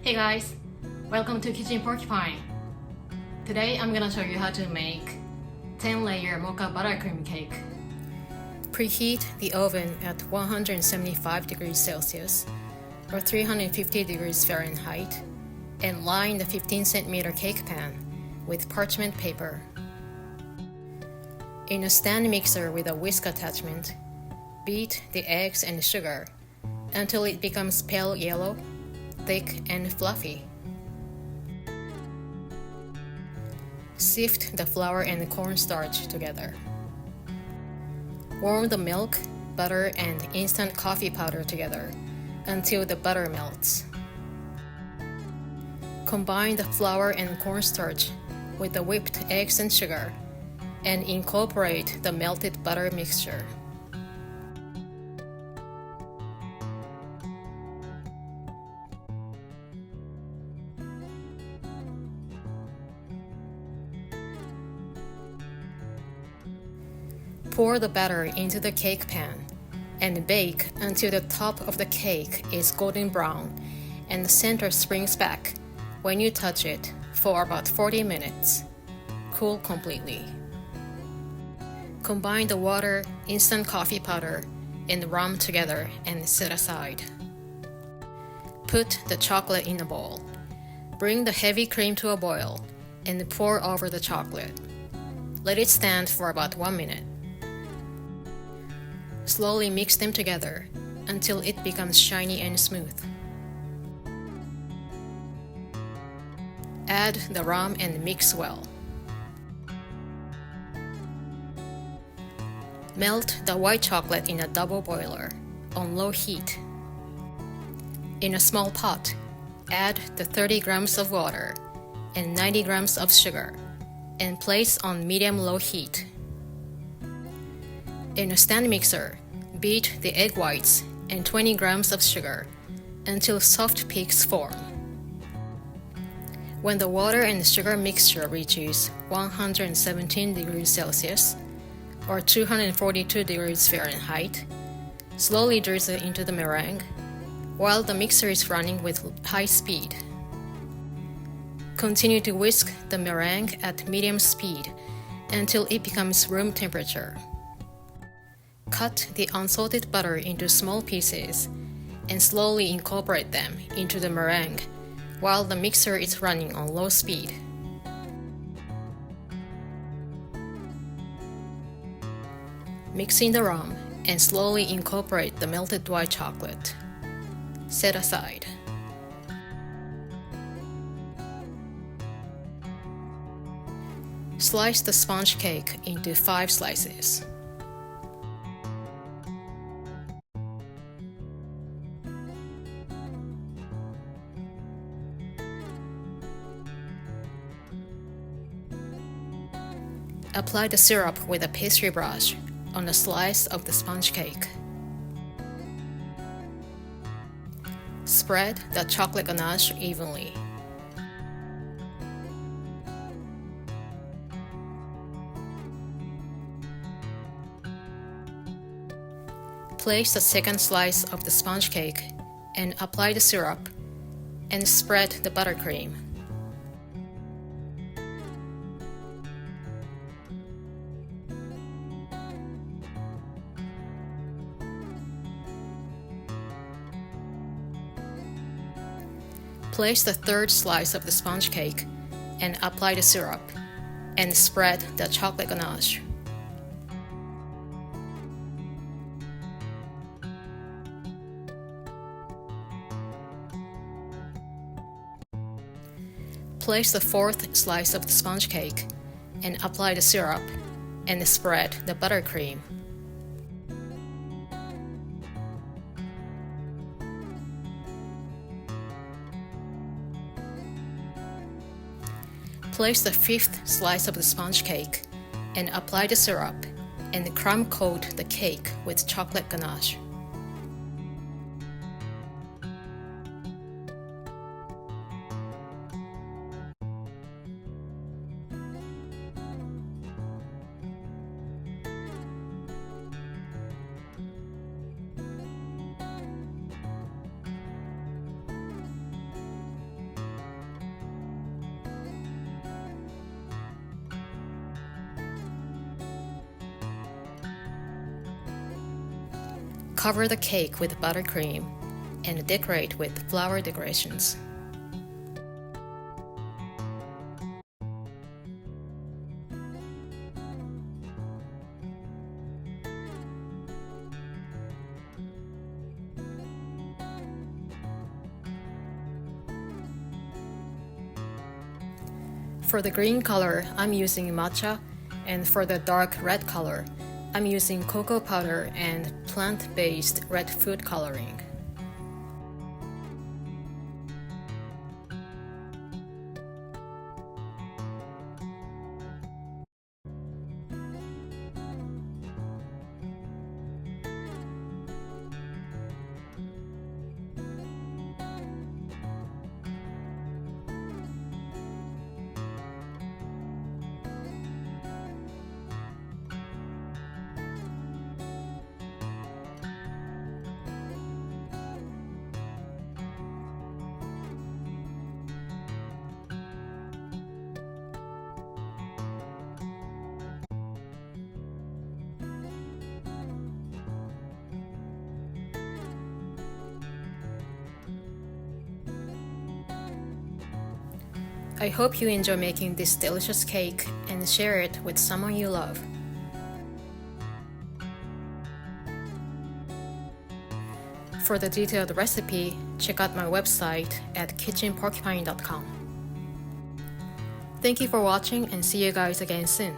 Hey guys, welcome to Kitchen Porcupine. Today I'm gonna show you how to make 10-layer mocha buttercream cake. Preheat the oven at 175 degrees Celsius or 350 degrees Fahrenheit and line the 15 centimeter cake pan with parchment paper. In a stand mixer with a whisk attachment, beat the eggs and sugar until it becomes pale yellow, thick and fluffy. Sift the flour and cornstarch together. Warm the milk, butter, and instant coffee powder together until the butter melts. Combine the flour and cornstarch with the whipped eggs and sugar and incorporate the melted butter mixture. Pour the batter into the cake pan and bake until the top of the cake is golden brown and the center springs back when you touch it for about 40 minutes. Cool completely. Combine the water, instant coffee powder, and rum together and set aside. Put the chocolate in a bowl. Bring the heavy cream to a boil and pour over the chocolate. Let it stand for about 1 minute. Slowly mix them together until it becomes shiny and smooth. Add the rum and mix well. Melt the white chocolate in a double boiler on low heat. In a small pot, add the 30 grams of water and 90 grams of sugar and place on medium-low heat. In a stand mixer, beat the egg whites and 20 grams of sugar until soft peaks form. When the water and sugar mixture reaches 117 degrees Celsius or 242 degrees Fahrenheit, slowly drizzle into the meringue while the mixer is running with high speed. Continue to whisk the meringue at medium speed until it becomes room temperature. Cut the unsalted butter into small pieces and slowly incorporate them into the meringue while the mixer is running on low speed. Mix in the rum and slowly incorporate the melted white chocolate. Set aside. Slice the sponge cake into 5 slices. Apply the syrup with a pastry brush on a slice of the sponge cake. Spread the chocolate ganache evenly. Place the second slice of the sponge cake and apply the syrup and spread the buttercream. Place the third slice of the sponge cake and apply the syrup and spread the chocolate ganache. Place the fourth slice of the sponge cake and apply the syrup and spread the buttercream. Place the fifth slice of the sponge cake and apply the syrup and crumb coat the cake with chocolate ganache. Cover the cake with buttercream and decorate with flower decorations. For the green color, I'm using matcha, and for the dark red color, I'm using cocoa powder and plant-based red food coloring. I hope you enjoy making this delicious cake and share it with someone you love. For the detailed recipe, check out my website at kitchenporcupine.com. Thank you for watching and see you guys again soon.